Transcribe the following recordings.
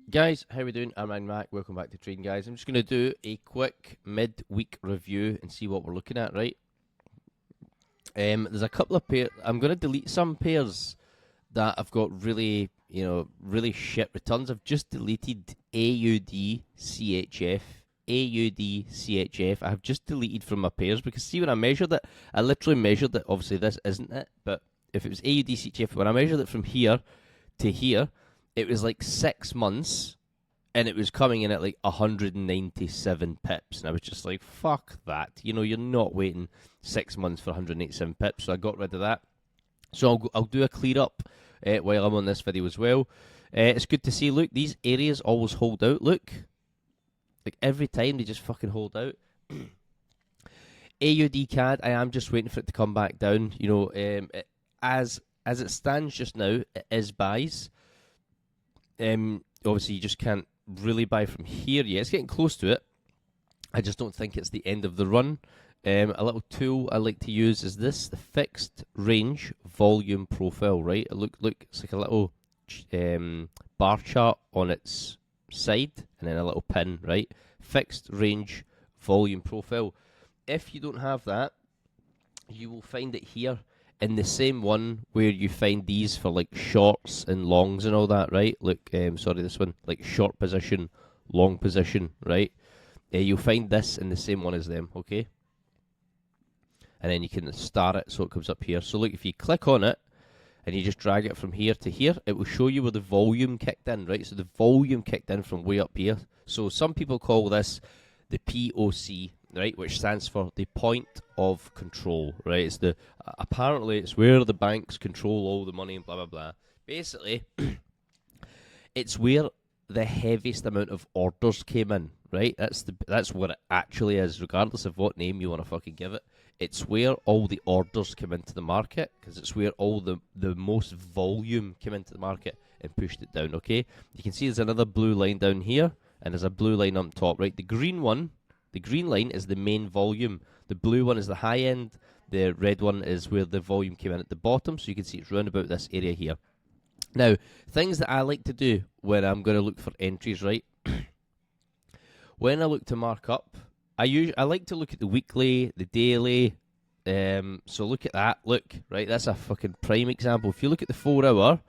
Guys, how we doing? I'm Mac. Welcome back to Trading Guys. I'm just going to do a quick mid-week review and see what we're looking at, right? There's a couple of pairs. I'm going to delete some pairs that have got really shit returns. I've just deleted AUD, CHF, AUD, CHF. I have just deleted from my pairs because see when I measured it, I literally measured it. Obviously, this isn't it, but if it was AUD, CHF, when I measured it from here to here, it was like 6 months, and it was coming in at like 197 pips, and I was just like, fuck that. You're not waiting 6 months for 187 pips, so I got rid of that. So I'll do a clear up while I'm on this video as well. It's good to see, look, these areas always hold out, look. Like every time they just fucking hold out. AUD CAD, I am just waiting for it to come back down. As it stands just now, it is buys. Obviously, you just can't really buy from here yet. It's getting close to it. I just don't think it's the end of the run. A little tool I like to use is this, the fixed range volume profile, right? Look, it's like a little bar chart on its side and then a little pin, right? Fixed range volume profile. If you don't have that, you will find it here in the same one where you find these for like shorts and longs and all that, right? Look, sorry, this one, like short position, long position, right? You'll find this in the same one as them, okay? And then you can start it so it comes up here. So look, if you click on it and you just drag it from here to here, it will show you where the volume kicked in, right? So the volume kicked in from way up here. So some people call this the POC, right, which stands for the point of control, right? It's apparently it's where the banks control all the money and blah blah blah. Basically, it's where the heaviest amount of orders came in, right? That's what it actually is, regardless of what name you want to fucking give it. It's where all the orders come into the market, because it's where all the most volume came into the market and pushed it down, okay? You can see there's another blue line down here, and there's a blue line up top, right? The green line is the main volume. The blue one is the high end. The red one is where the volume came in at the bottom, so you can see it's round about this area here. Now, things that I like to do when I'm going to look for entries, right? When I look to mark up, I like to look at the weekly, the daily. So look at that. Look, right? That's a fucking prime example. If you look at the 4 hour,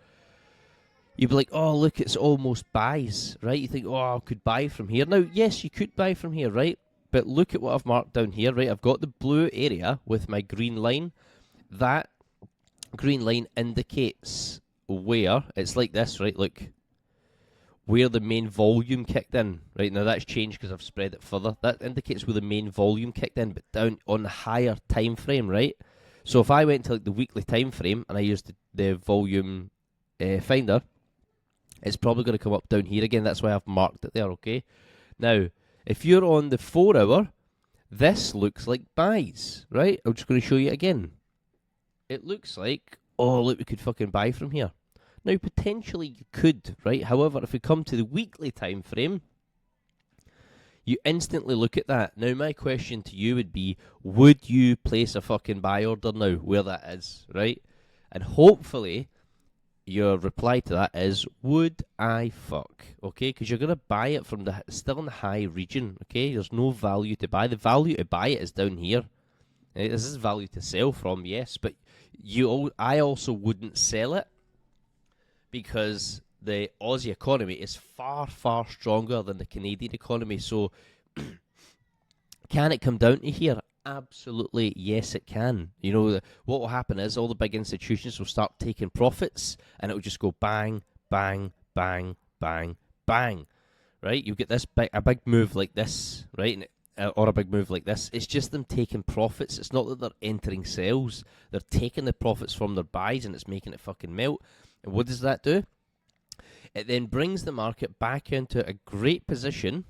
you'd be like, oh, look, it's almost buys, right? You think, oh, I could buy from here. Now, yes, you could buy from here, right? But look at what I've marked down here, right? I've got the blue area with my green line. That green line indicates where, it's like this, right? Look, where the main volume kicked in, right? Now that's changed because I've spread it further. That indicates where the main volume kicked in, but down on the higher time frame, right? So if I went to like the weekly time frame and I used the volume finder, it's probably going to come up down here again. That's why I've marked it there, okay? Now, if you're on the 4 hour, this looks like buys, right? I'm just going to show you again. It looks like, oh, look, we could fucking buy from here. Now, potentially you could, right? However, if we come to the weekly time frame, you instantly look at that. Now, my question to you would be, would you place a fucking buy order now where that is, right? And hopefully your reply to that is, would I fuck? Okay, because you're going to buy it from still in the high region, okay? There's no value to buy. The value to buy it is down here. Right? This is value to sell from, yes, but I also wouldn't sell it because the Aussie economy is far, far stronger than the Canadian economy. So can it come down to here? Absolutely, yes, it can. What will happen is all the big institutions will start taking profits, and it will just go bang, bang, bang, bang, bang. Right? You get a big move like this, right? Or a big move like this. It's just them taking profits. It's not that they're entering sales. They're taking the profits from their buys, and it's making it fucking melt. And what does that do? It then brings the market back into a great position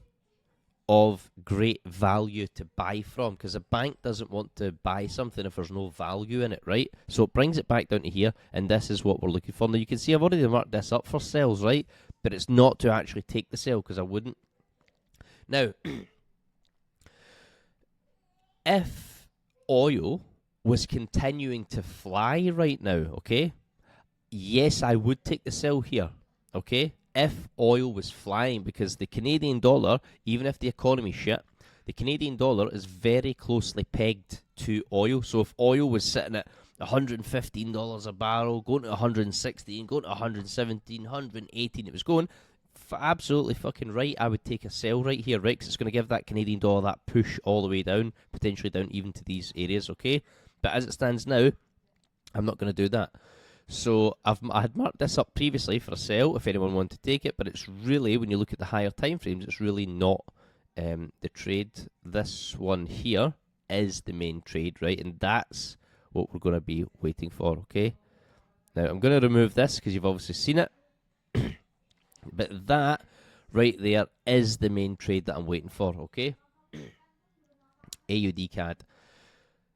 of great value to buy from, because a bank doesn't want to buy something if there's no value in it, right? So it brings it back down to here, and this is what we're looking for. Now, you can see I've already marked this up for sales, right? But it's not to actually take the sale, because I wouldn't. Now, if oil was continuing to fly right now, okay, yes, I would take the sell here, okay? if oil was flying, because the Canadian dollar, even if the economy's shit, the Canadian dollar is very closely pegged to oil. So if oil was sitting at $115 a barrel, going to 116, going to 117, 118, it was going absolutely fucking right. I would take a sell right here, right? Because it's going to give that Canadian dollar that push all the way down, potentially down even to these areas, okay? But as it stands now, I'm not going to do that. So I had marked this up previously for a sell if anyone wanted to take it, but it's really, when you look at the higher time frames, it's really not the trade. This one here is the main trade, right? And that's what we're going to be waiting for, okay? Now, I'm going to remove this because you've obviously seen it. But that right there is the main trade that I'm waiting for, okay? AUD CAD.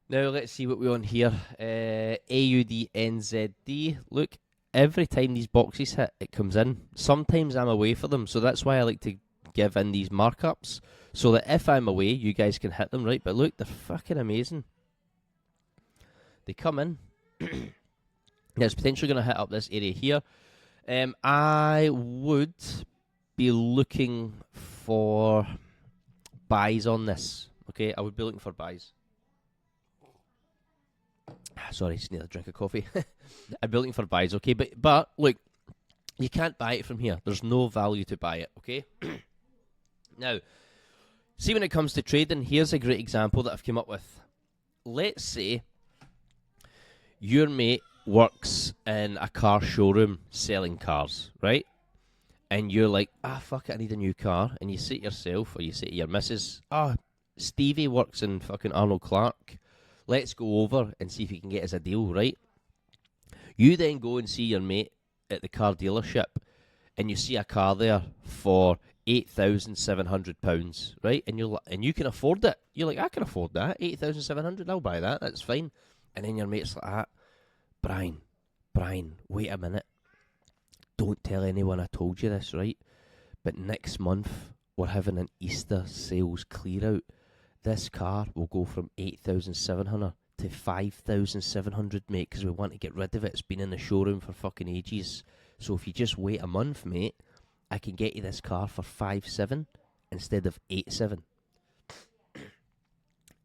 Now, let's see what we're on here. AUD NZD. Look, every time these boxes hit, it comes in. Sometimes I'm away for them, so that's why I like to give in these markups, so that if I'm away, you guys can hit them, right? But look, they're fucking amazing. They come in. Now, it's potentially going to hit up this area here. I would be looking for buys on this, okay? I would be looking for buys. Sorry, just need a drink of coffee. I'd be looking for buys, okay? But look, you can't buy it from here. There's no value to buy it, okay? Now, see, when it comes to trading, here's a great example that I've come up with. Let's say your mate works in a car showroom selling cars, right? And you're like, fuck it, I need a new car. And you say to yourself, or you say to your missus, Stevie works in fucking Arnold Clark. Let's go over and see if he can get us a deal, right? You then go and see your mate at the car dealership, and you see a car there for £8,700, right? And you can afford it. You're like, I can afford that. 8,700, I'll buy that. That's fine. And then your mate's like, Brian, wait a minute. Don't tell anyone I told you this, right? But next month, we're having an Easter sales clear out. This car will go from 8,700 to 5,700, mate, because we want to get rid of it. It's been in the showroom for fucking ages. So if you just wait a month, mate, I can get you this car for 5,700 instead of 8,700.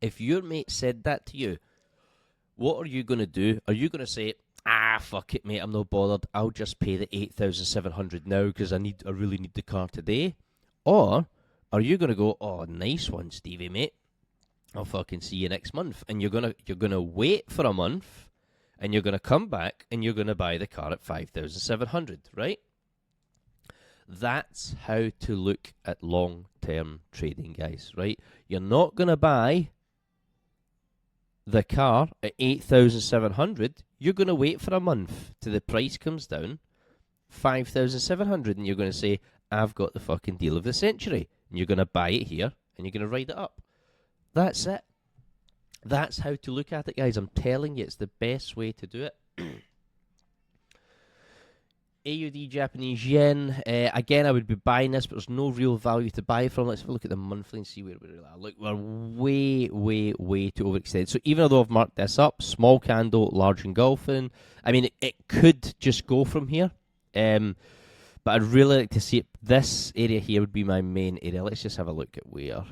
If your mate said that to you, what are you going to do? Are you going to say, fuck it, mate, I'm not bothered. I'll just pay the 8,700 now because I really need the car today? Or are you going to go, oh, nice one, Stevie, mate. I'll fucking see you next month. And you're gonna wait for a month, and you're gonna come back, and you're gonna buy the car at 5,700, right? That's how to look at long-term trading, guys, right? You're not gonna buy the car at 8,700. You're gonna wait for a month till the price comes down, 5,700, and you're gonna say, I've got the fucking deal of the century. And you're gonna buy it here, and you're gonna ride it up. That's it. That's how to look at it, guys. I'm telling you, it's the best way to do it. AUD Japanese yen. Again, I would be buying this, but there's no real value to buy from. Let's have a look at the monthly and see where we're at. Look, we're way, way, way too overextended. So even though I've marked this up, small candle, large engulfing, I mean, it could just go from here. But I'd really like to see it. This area here would be my main area. Let's just have a look at where.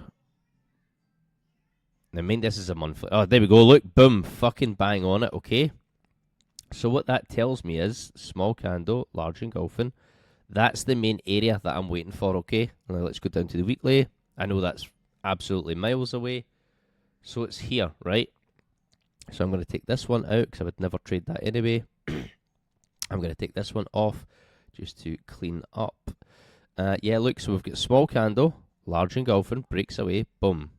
I mean, this is a monthly. Oh, there we go. Look, boom, fucking bang on it, okay? So what that tells me is small candle, large engulfing. That's the main area that I'm waiting for, okay? Now let's go down to the weekly. I know that's absolutely miles away. So it's here, right? So I'm going to take this one out because I would never trade that anyway. I'm going to take this one off just to clean up. Yeah, look, so we've got small candle, large engulfing, breaks away, boom.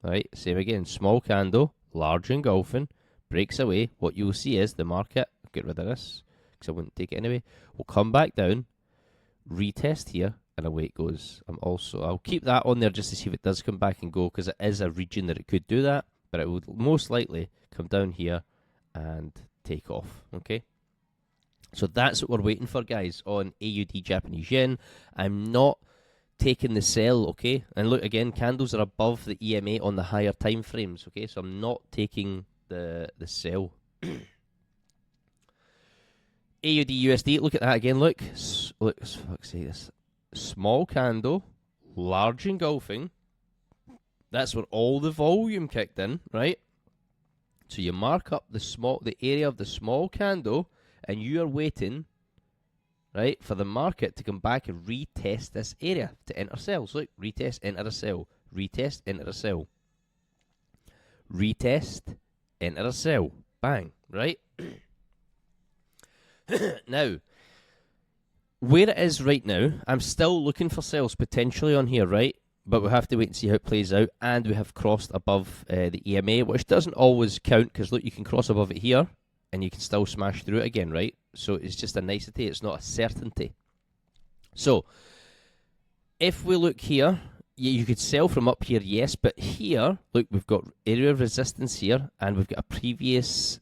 Right, same again, small candle, large engulfing, breaks away. What you'll see is the market, get rid of this, because I wouldn't take it anyway, will come back down, retest here, and away it goes. I'll keep that on there just to see if it does come back and go, because it is a region that it could do that, but it would most likely come down here and take off, okay? So that's what we're waiting for, guys, on AUD Japanese yen. I'm not taking the sell, okay? And look, again, candles are above the EMA on the higher time frames, okay? So I'm not taking the sell. AUD USD, look at that again, look. Look, for fuck's sake, this. Small candle, large engulfing. That's where all the volume kicked in, right? So you mark up the area of the small candle, and you are waiting, right, for the market to come back and retest this area to enter sells. Look, retest, enter a sell. Retest, enter a sell. Retest, enter a sell. Bang, right? Now, where it is right now, I'm still looking for sales potentially on here, right? But we'll have to wait and see how it plays out. And we have crossed above the EMA, which doesn't always count, because look, you can cross above it here, and you can still smash through it again, right? So it's just a nicety, it's not a certainty. So, if we look here, you could sell from up here, yes, but here, look, we've got area of resistance here, and we've got a previous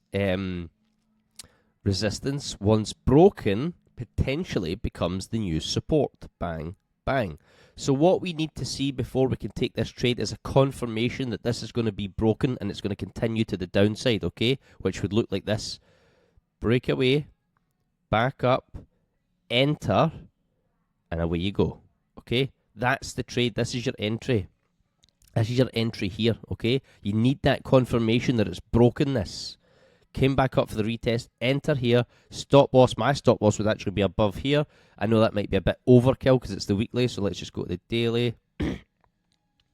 resistance. Once broken, potentially becomes the new support. Bang, bang. So what we need to see before we can take this trade is a confirmation that this is going to be broken and it's going to continue to the downside, okay? Which would look like this. Break away, back up, enter, and away you go, okay? That's the trade. This is your entry. This is your entry here, okay? You need that confirmation that it's broken this. Came back up for the retest, enter here, stop loss. My stop loss would actually be above here. I know that might be a bit overkill because it's the weekly, so let's just go to the daily. And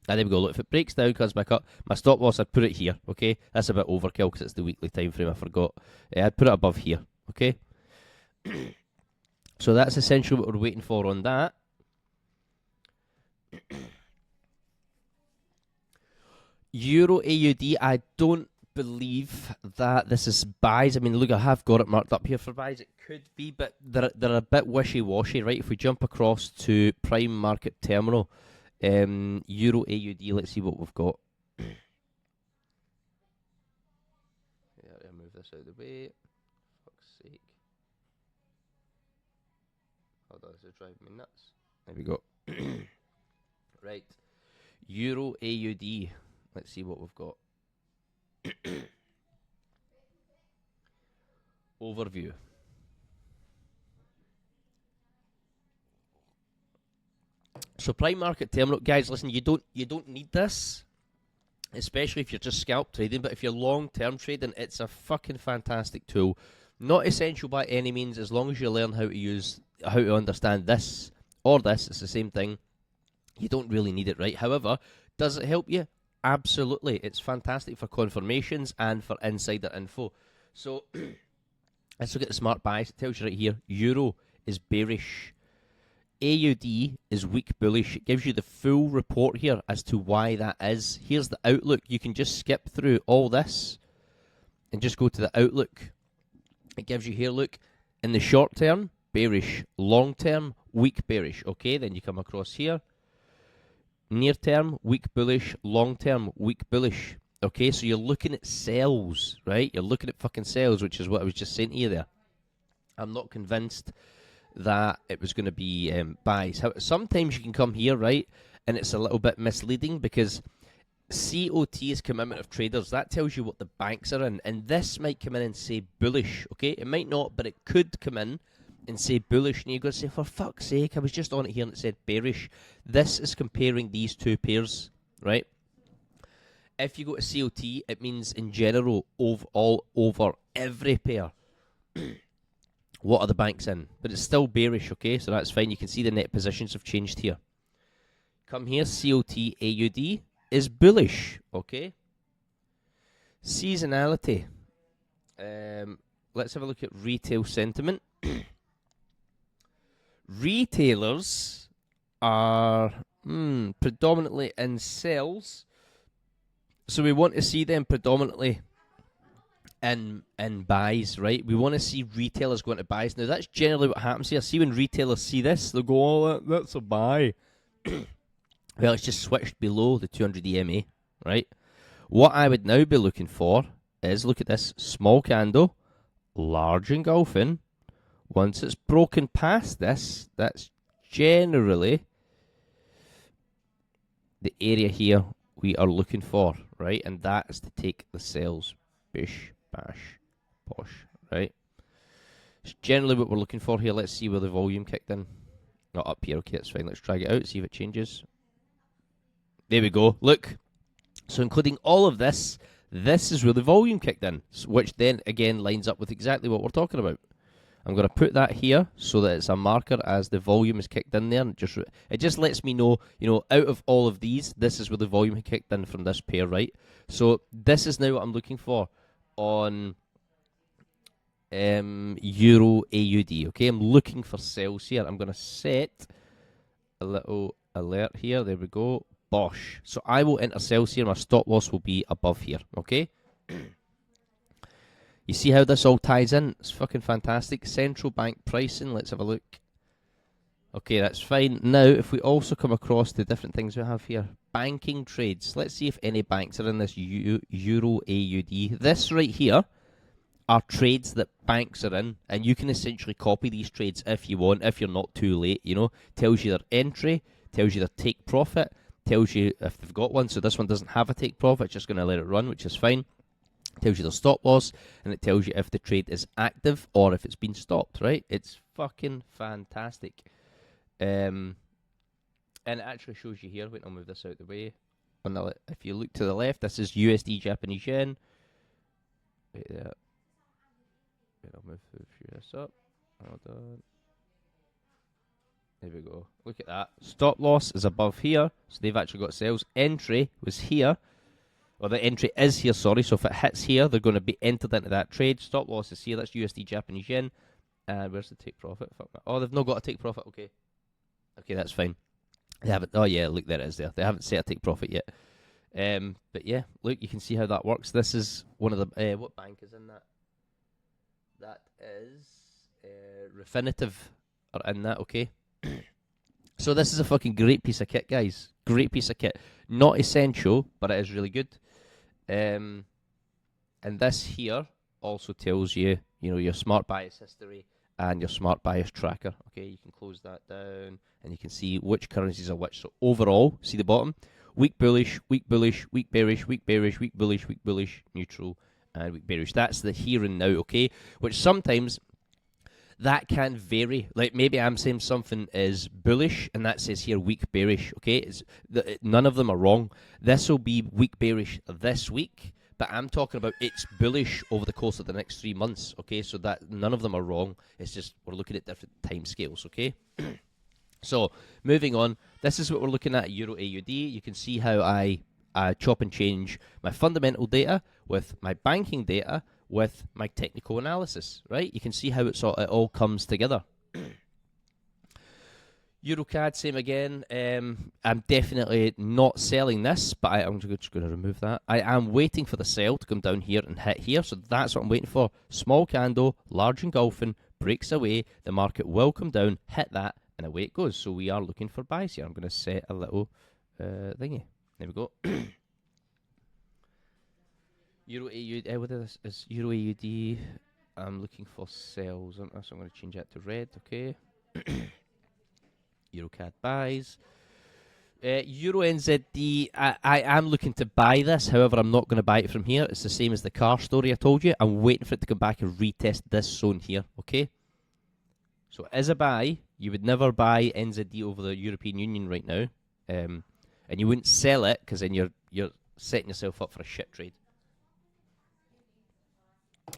there we go. Look, if it breaks down, comes back up, my stop loss, I'd put it here, okay? That's a bit overkill because it's the weekly time frame, I forgot. I'd put it above here, okay? So that's essentially what we're waiting for on that. Euro AUD, I don't believe that this is buys. I mean, look, I have got it marked up here for buys. It could be, but they're a bit wishy-washy, right? If we jump across to Prime Market Terminal, Euro AUD, let's see what we've got. Yeah, I'll move this out of the way. Fuck's sake. Hold on, this is driving me nuts. There we go. Right. Euro AUD. Let's see what we've got. Overview. So Prime Market Terminal, guys, listen, you don't need this, especially if you're just scalp trading. But if you're long term trading, it's a fucking fantastic tool. Not essential by any means, as long as you learn how to understand this or this. It's the same thing. You don't really need it, right? However, does it help you? Absolutely. It's fantastic for confirmations and for insider info. So let's look at the smart buys. It tells you right here, Euro is bearish. AUD is weak bullish. It gives you the full report here as to why that is. Here's the outlook. You can just skip through all this and just go to the outlook. It gives you here, look, in the short term, bearish. Long term, weak bearish. Okay, then you come across here. Near term, weak bullish. Long term, weak bullish. Okay, so you're looking at sells, right? You're looking at fucking sells, which is what I was just saying to you there. I'm not convinced that it was going to be buys. Sometimes you can come here, right, and it's a little bit misleading because COT is commitment of traders. That tells you what the banks are in, and this might come in and say bullish, okay? It might not, but it could come in and say bullish, and you've got to say, for fuck's sake, I was just on it here and it said bearish. This is comparing these two pairs, right? If you go to COT, it means in general, all over every pair. What are the banks in? But it's still bearish, okay? So that's fine. You can see the net positions have changed here. Come here, COT AUD is bullish, okay? Seasonality. Let's have a look at retail sentiment. Retailers are predominantly in sales, so we want to see them predominantly in buys, right? We want to see retailers going to buys. Now, that's generally what happens here. See, when retailers see this, they'll go, oh, that's a buy. Well, it's just switched below the 200 EMA, right? What I would now be looking for is, look at this, small candle, large engulfing. Once it's broken past this, that's generally the area here we are looking for, right? And that is to take the sales. Bish, bash, posh, right? It's generally what we're looking for here. Let's see where the volume kicked in. Not up here. Okay, that's fine. Let's drag it out, see if it changes. There we go. Look. So including all of this, this is where the volume kicked in, which then again lines up with exactly what we're talking about. I'm going to put that here so that it's a marker as the volume is kicked in there. And it just lets me know, out of all of these, this is where the volume kicked in from this pair, right? So this is now what I'm looking for on Euro AUD. Okay, I'm looking for sales here. I'm going to set a little alert here. There we go. Bosh. So I will enter sales here. My stop loss will be above here. Okay. You see how this all ties in? It's fucking fantastic. Central bank pricing. Let's have a look. Okay, that's fine. Now, if we also come across the different things we have here. Banking trades. Let's see if any banks are in this Euro AUD. This right here are trades that banks are in. And you can essentially copy these trades if you want, if you're not too late, Tells you their entry, tells you their take profit, tells you if they've got one. So this one doesn't have a take profit, it's just going to let it run, which is fine. Tells you their stop loss, and it tells you if the trade is active or if it's been stopped, right? It's fucking fantastic. And it actually shows you here. Wait, I'll move this out of the way. If you look to the left, this is USD Japanese yen. Wait there. Wait, I'll move this up. Hold on. There we go. Look at that. Stop loss is above here, so they've actually got sales. Entry was here. Or the entry is here, sorry. So if it hits here, they're going to be entered into that trade. Stop loss is here. That's USD Japanese yen. And where's the take profit? Oh, they've not got a take profit. Okay. Okay, that's fine. They haven't. Oh, yeah, look, there it is there. They haven't set a take profit yet. But yeah, look, you can see how that works. This is one of the... what bank is in that? That is... Refinitiv are in that, okay? So this is a fucking great piece of kit, guys. Great piece of kit. Not essential, but it is really good. And this here also tells you, your smart bias history and your smart bias tracker. Okay, you can close that down and you can see which currencies are which. So overall, see the bottom? Weak bullish, weak bullish, weak bearish, weak bearish, weak bullish, neutral, and weak bearish. That's the here and now, okay? Which sometimes... that can vary. Like maybe I'm saying something is bullish and that says here weak bearish. Okay, none of them are wrong. This will be weak bearish this week, but I'm talking about it's bullish over the course of the next 3 months. Okay, so that none of them are wrong. It's just we're looking at different time scales. Okay, so moving on. This is what we're looking at Euro AUD. You can see how I chop and change my fundamental data with my banking data with my technical analysis, right? You can see how it all comes together. EuroCAD, same again. I'm definitely not selling this, but I'm just going to remove that. I am waiting for the sell to come down here and hit here, so that's what I'm waiting for. Small candle, large engulfing, breaks away, the market will come down, hit that, and away it goes. So we are looking for buys here. I'm going to set a little thingy. There we go. Euro AUD, what is this? Is Euro AUD. I'm looking for sales, so I'm going to change that to red, okay. EuroCAD buys. Euro NZD, I am looking to buy this, however, I'm not going to buy it from here. It's the same as the car story I told you. I'm waiting for it to come back and retest this zone here, okay. So as a buy, you would never buy NZD over the European Union right now. And you wouldn't sell it, because then you're setting yourself up for a shit trade.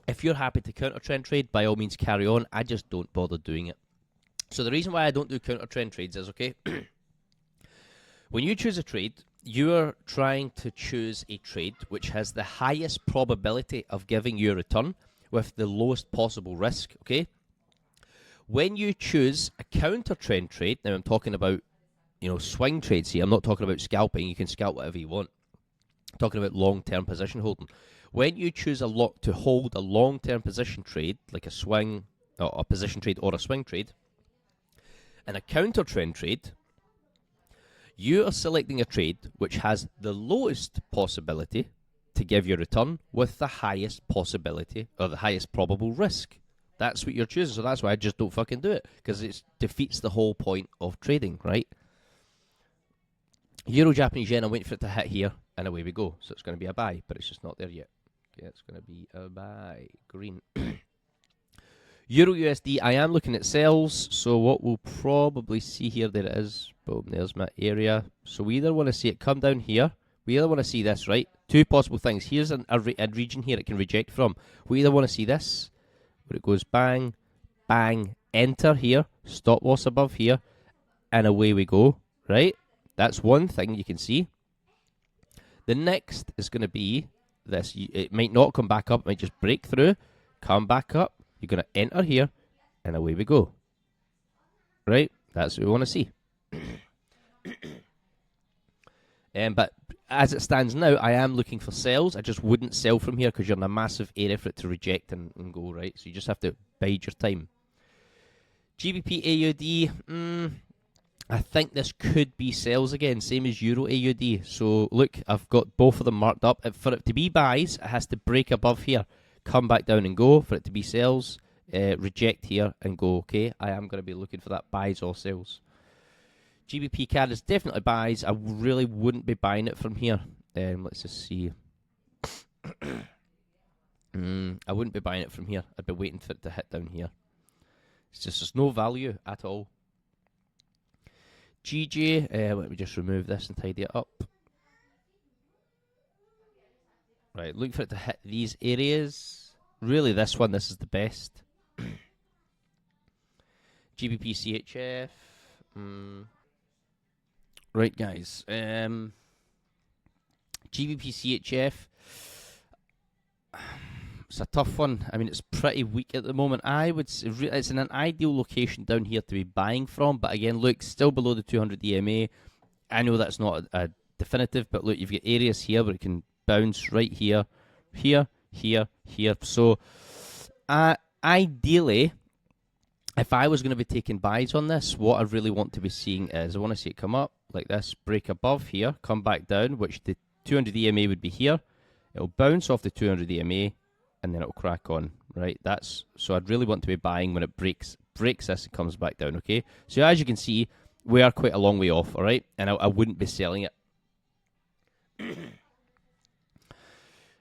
If you're happy to counter trend trade, by all means carry on. I just don't bother doing it. So the reason why I don't do counter trend trades is, okay, when you choose a trade, you are trying to choose a trade which has the highest probability of giving you a return with the lowest possible risk, okay? When you choose a counter trend trade, now I'm talking about, swing trades here. I'm not talking about scalping. You can scalp whatever you want. I'm talking about long-term position holding. When you choose to hold a long-term position trade, like a swing, or a position trade or a swing trade, and a counter trend trade, you are selecting a trade which has the lowest possibility to give you a return with the highest possibility or the highest probable risk. That's what you're choosing, so that's why I just don't fucking do it, because it defeats the whole point of trading, right? Euro Japanese yen, I'm waiting for it to hit here, and away we go. So it's going to be a buy, but it's just not there yet. Okay, it's going to be a buy. Green. Euro USD, I am looking at sales. So what we'll probably see here, there it is. Boom, there's my area. So we either want to see it come down here. We either want to see this, right? Two possible things. Here's a region here it can reject from. We either want to see this, where it goes bang, bang, enter here, stop loss above here, and away we go, right? That's one thing you can see. The next is going to be this. It might not come back up, it might just break through, come back up. You're going to enter here, and away we go. Right? That's what we want to see. But as it stands now, I am looking for sales. I just wouldn't sell from here because you're in a massive area for it to reject and go, right? So you just have to bide your time. GBP AUD, I think this could be sales again, same as Euro AUD. So look, I've got both of them marked up. For it to be buys, it has to break above here, come back down and go. For it to be sales, reject here and go, okay? I am going to be looking for that buys or sales. GBP CAD is definitely buys. I really wouldn't be buying it from here. Let's just see. I wouldn't be buying it from here. I'd be waiting for it to hit down here. It's just there's no value at all. GJ, let me just remove this and tidy it up. Right, look for it to hit these areas. Really, this is the best. GBP CHF. Right, guys. GBP CHF. It's a tough one. I mean, it's pretty weak at the moment. I would say it's in an ideal location down here to be buying from. But again, look, still below the 200 EMA. I know that's not a definitive, but look, you've got areas here where it can bounce right here, here, here, here. So, ideally, if I was going to be taking buys on this, what I really want to be seeing is I want to see it come up like this, break above here, come back down, which the 200 EMA would be here. It'll bounce off the 200 EMA, and then it'll crack on, right? So I'd really want to be buying when it breaks this and comes back down, okay? So as you can see, we are quite a long way off, all right? And I wouldn't be selling it.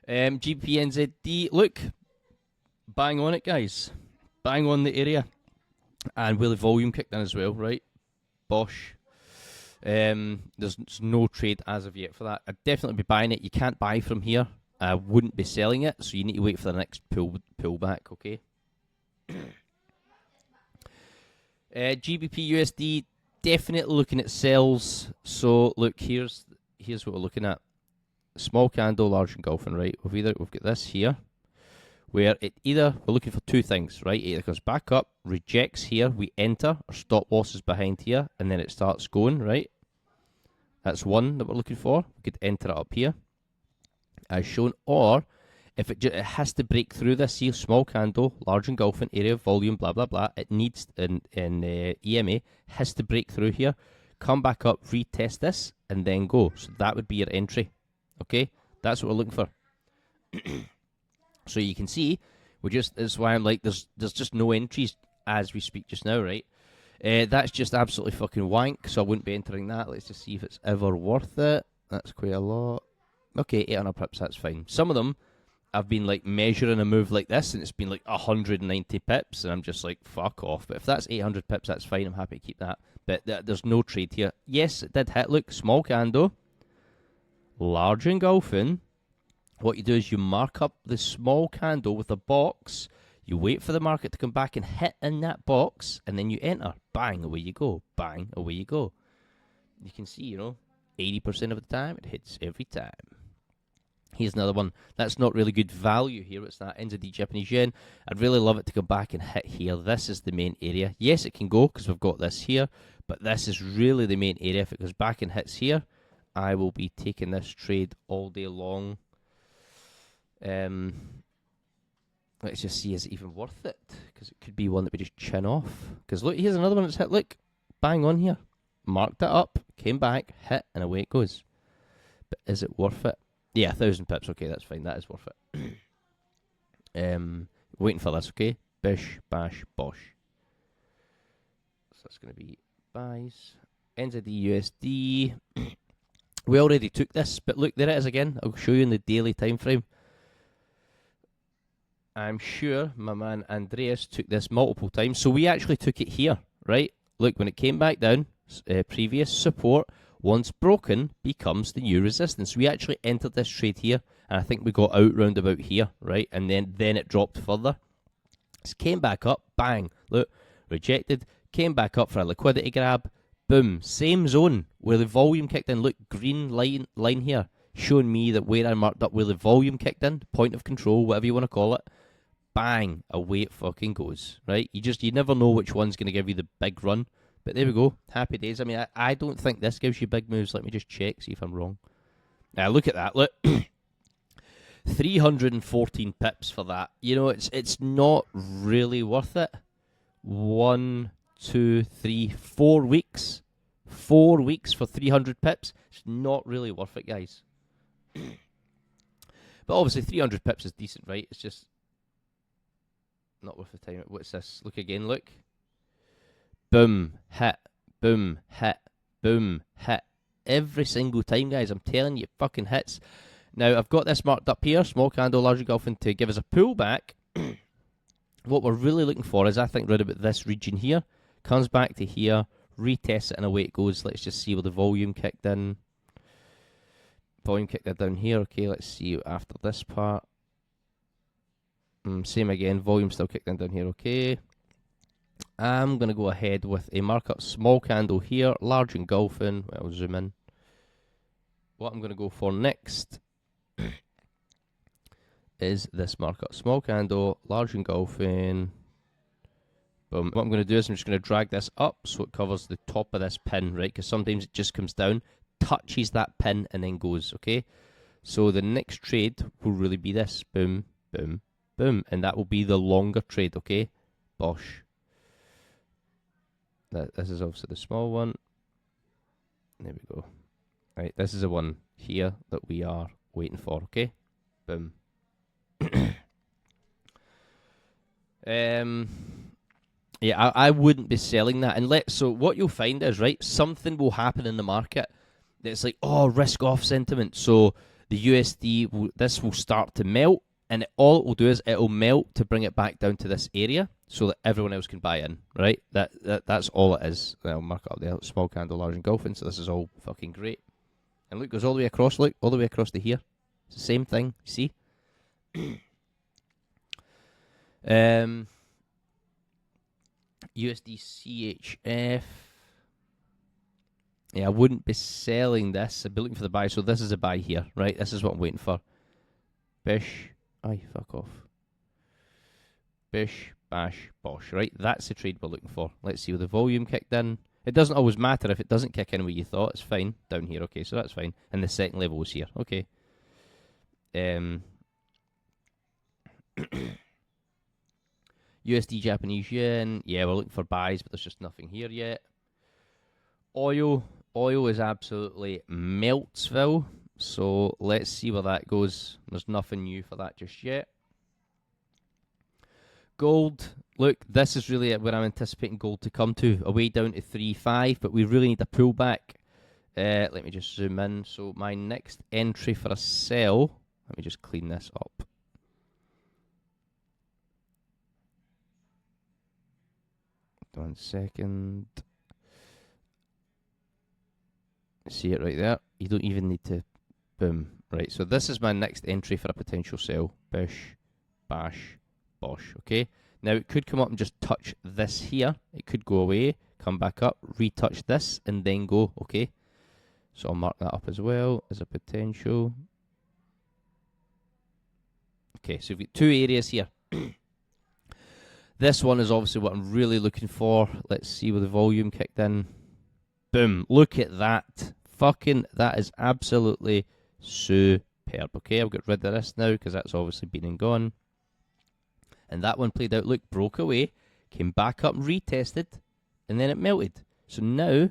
GBPNZD, look, bang on it, guys. Bang on the area. And will the volume kicked in as well, right? Bosh. There's no trade as of yet for that. I'd definitely be buying it. You can't buy from here. I wouldn't be selling it, so you need to wait for the next pullback, okay? GBP USD, definitely looking at sells. So look, here's what we're looking at. Small candle, large engulfing, right? We've got this here, where we're looking for two things, right? It either comes back up, rejects here, we enter, or stop losses behind here, and then it starts going, right? That's one that we're looking for. We could enter it up here, as shown, or if it has to break through this here, small candle, large engulfing, area of volume, blah, blah, blah, it needs, in EMA, has to break through here, come back up, retest this, and then go. So that would be your entry, okay? That's what we're looking for. So you can see, that's why I'm like, there's just no entries as we speak just now, right? That's just absolutely fucking wank, so I wouldn't be entering that. Let's just see if it's ever worth it. That's quite a lot. Okay, 800 pips, that's fine. Some of them, I've been like measuring a move like this, and it's been like 190 pips, and I'm just like, fuck off. But if that's 800 pips, that's fine. I'm happy to keep that. But there's no trade here. Yes, it did hit. Look, small candle, large engulfing. What you do is you mark up the small candle with a box. You wait for the market to come back and hit in that box, and then you enter. Bang, away you go. Bang, away you go. You can see, 80% of the time, it hits every time. Here's another one. That's not really good value here. It's that NZD Japanese yen. I'd really love it to come back and hit here. This is the main area. Yes, it can go because we've got this here, but this is really the main area. If it goes back and hits here, I will be taking this trade all day long. Let's just see, is it even worth it? Because it could be one that we just chin off. Because look, here's another one that's hit. Look, bang on here. Marked it up, came back, hit, and away it goes. But is it worth it? Yeah, 1,000 pips. Okay, that's fine. That is worth it. Waiting for this, okay? Bish, bash, bosh. So that's going to be buys. NZD USD. We already took this, but look, there it is again. I'll show you in the daily time frame. I'm sure my man Andreas took this multiple times. So we actually took it here, right? Look, when it came back down, previous support, once broken, becomes the new resistance. We actually entered this trade here, and I think we got out round about here, right? And then it dropped further. It came back up, bang, look, rejected, came back up for a liquidity grab, boom, same zone where the volume kicked in. Look, green line here, showing me that where I marked up where the volume kicked in, point of control, whatever you want to call it, bang, away it fucking goes, right? You never know which one's going to give you the big run. But there we go, happy days. I mean, I don't think this gives you big moves. Let me just check, see if I'm wrong. Now, look at that, look. 314 pips for that. You know, it's not really worth it. 1, 2, 3, 4 weeks. 4 weeks for 300 pips. It's not really worth it, guys. But obviously 300 pips is decent, right? It's just not worth the time. What's this? Look again, look. Boom, hit, boom, hit, boom, hit. Every single time, guys. I'm telling you, it fucking hits. Now, I've got this marked up here, small candle, large engulfing, to give us a pullback. What we're really looking for is, I think, right about this region here. Comes back to here, retests it, and away it goes. Let's just see where the volume kicked in. Volume kicked it down here. Okay, let's see after this part. Same again, volume still kicked in down here. Okay. I'm going to go ahead with a markup small candle here, large engulfing. Well, I'll zoom in. What I'm going to go for next is this markup small candle, large engulfing. Boom. What I'm going to do is I'm just going to drag this up so it covers the top of this pin, right? Because sometimes it just comes down, touches that pin, and then goes, okay? So the next trade will really be this. Boom, boom, boom. And that will be the longer trade, okay? Bosh. This is obviously the small one. There we go. Right, this is the one here that we are waiting for, okay? Boom. Yeah, I wouldn't be selling that. So what you'll find is, right, something will happen in the market that's like, oh, risk off sentiment. So the USD, this will start to melt, and all it will do is it'll melt to bring it back down to this area so that everyone else can buy in, right? That's all it is. I'll mark it up there, small candle, large engulfing, so this is all fucking great. And look, goes all the way across, look, all the way across to here. It's the same thing, see? USD CHF. Yeah, I wouldn't be selling this. I'd be looking for the buy, so this is a buy here, right? This is what I'm waiting for. Bish. Aye, fuck off. Bish, bash, bosh, right? That's the trade we're looking for. Let's see where the volume kicked in. It doesn't always matter if it doesn't kick in where you thought. It's fine. Down here, okay, so that's fine. And the second level was here, okay. USD Japanese yen. Yeah, we're looking for buys, but there's just nothing here yet. Oil is absolutely Meltsville. So let's see where that goes. There's nothing new for that just yet. Gold. Look, this is really where I'm anticipating gold to come to. Away down to 3.5, but we really need a pullback. Let me just zoom in. So my next entry for a sell. Let me just clean this up. One second. See it right there? You don't even need to... Boom. Right, so this is my next entry for a potential sell. Bish, bash, bosh. Okay? Now, it could come up and just touch this here. It could go away, come back up, retouch this, and then go. Okay? So I'll mark that up as well as a potential. Okay, so we've got two areas here. This one is obviously what I'm really looking for. Let's see where the volume kicked in. Boom. Look at that. Fucking, that is absolutely superb. Okay, I'll get rid of this now because that's obviously been and gone. And that one played out. Look, broke away, came back up, retested, and then it melted. So now,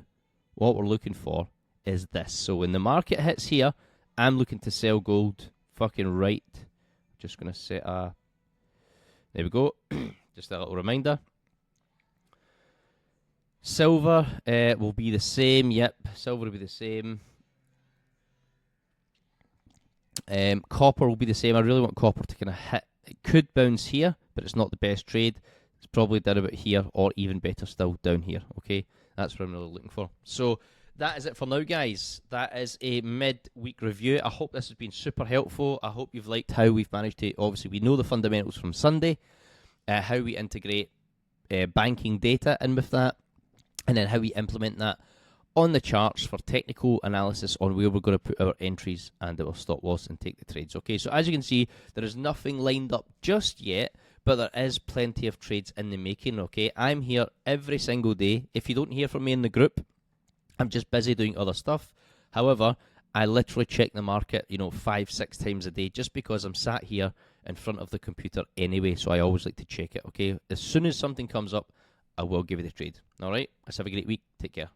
what we're looking for is this. So when the market hits here, I'm looking to sell gold. Fucking right. Just going to set a... There we go. Just a little reminder. Silver will be the same. Yep, silver will be the same. Copper will be the same. I really want copper to kind of hit It could bounce here, but it's not the best trade. It's probably done about here, or even better still, down here. Okay, that's what I'm really looking for. So that is it for now, guys. That is a mid-week review. I hope this has been super helpful. I hope you've liked how we've managed to, obviously, we know the fundamentals from Sunday, how we integrate banking data in with that, and then how we implement that on the charts for technical analysis on where we're going to put our entries and our stop loss and take the trades. Okay, so as you can see, there is nothing lined up just yet, but there is plenty of trades in the making. Okay, I'm here every single day. If you don't hear from me in the group, I'm just busy doing other stuff. However, I literally check the market, 5-6 times a day, just because I'm sat here in front of the computer anyway. So I always like to check it. Okay, as soon as something comes up, I will give you the trade. All right, let's have a great week. Take care.